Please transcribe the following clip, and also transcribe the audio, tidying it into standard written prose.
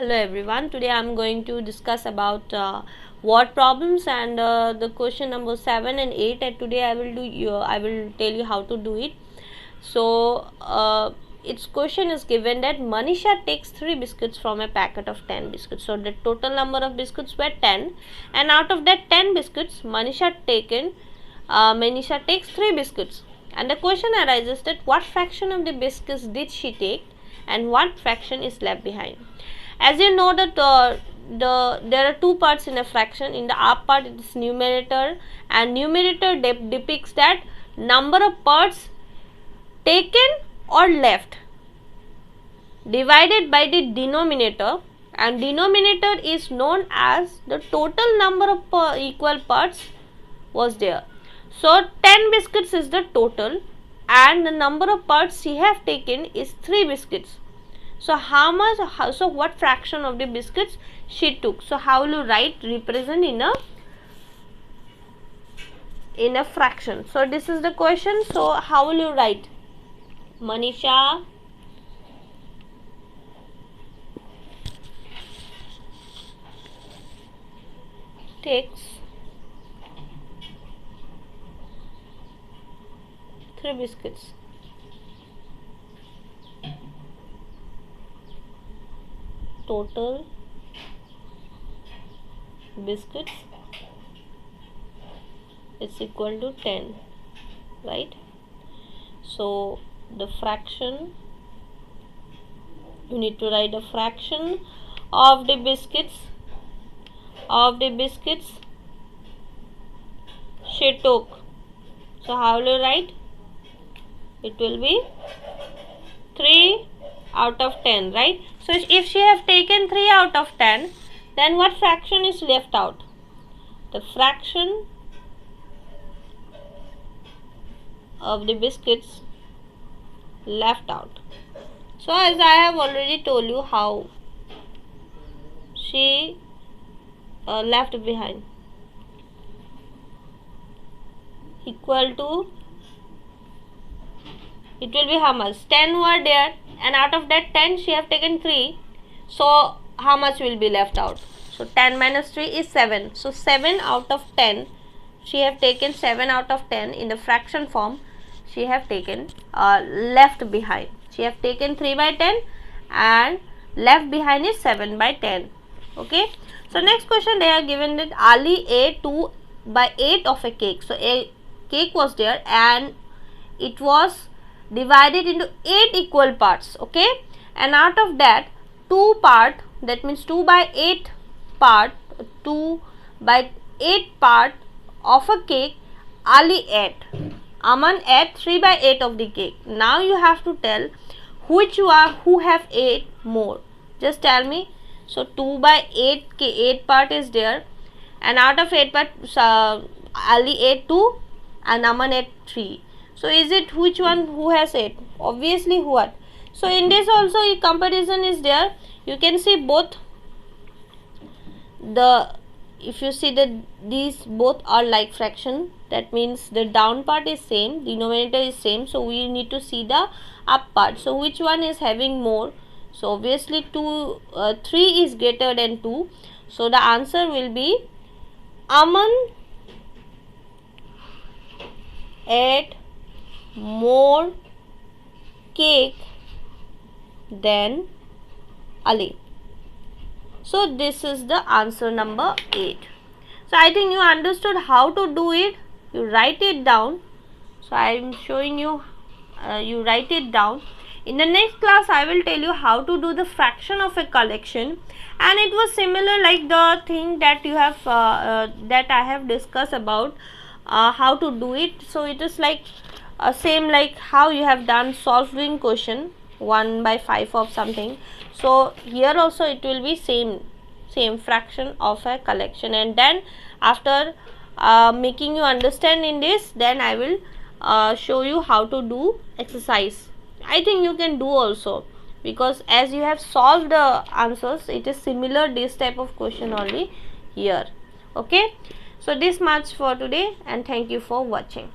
Hello everyone. Today I am going to discuss about word problems and the question number 7 and 8. And today I will tell you how to do it. So its question is given that Manisha takes 3 biscuits from a packet of 10 biscuits. So the total number of biscuits were 10, and out of that 10 biscuits, Manisha takes 3 biscuits. And the question arises that what fraction of the biscuits did she take and what fraction is left behind. As you know that there are two parts in a fraction. In the up part it is numerator, and numerator depicts that number of parts taken or left divided by the denominator, and denominator is known as the total number of equal parts was there. So 10 biscuits is the total and the number of parts she have taken is 3 biscuits. So so what fraction of the biscuits she took? So how will you represent in a fraction? So this is the question. So how will you write? Manisha takes 3 biscuits. Total biscuits is equal to 10, right? So the fraction, you need to write the fraction of the biscuits she took. So how will you write? It will be 3 out of 10, right? So if she have taken 3 out of 10, then what fraction is left out? The fraction of the biscuits left out. So as I have already told you how she left behind, equal to, it will be how much? 10 were there, and out of that 10 she have taken 3. So how much will be left out? So 10 minus 3 is 7. So 7 out of 10, she have taken 7 out of 10 in the fraction form. She have taken left behind. She have taken 3 by 10 and left behind is 7 by 10. Okay. So next question, they are given that Ali ate 2 by 8 of a cake. So a cake was there and it was divided into 8 equal parts. Okay. And out of that 2 part, that means 2 by 8 part, 2 by 8 part of a cake Ali ate. Aman ate 3 by 8 of the cake. Now you have to tell who have ate more. Just tell me. So 2 by 8 part is there, and out of 8 parts Ali ate 2 and Aman ate 3. So is it which one who has ate? Obviously what? So in this also a comparison is there. You can see both if you see that these both are like fraction, that means the down part is same, denominator is same, so we need to see the up part. So which one is having more? So obviously 3 is greater than 2. So the answer will be Aman ate more cake than Ali. So this is the answer number 8. So I think you understood how to do it. You write it down. So I am showing you, you write it down. In the next class I will tell you how to do the fraction of a collection, and it was similar like the thing that you have that I have discussed about how to do it. So it is like same like how you have done solving question 1 by 5 of something. So here also it will be same fraction of a collection, and then after making you understand in this, then I will show you how to do exercise. I think you can do also, because as you have solved the answers, it is similar this type of question only here. Okay. So this much for today, and thank you for watching.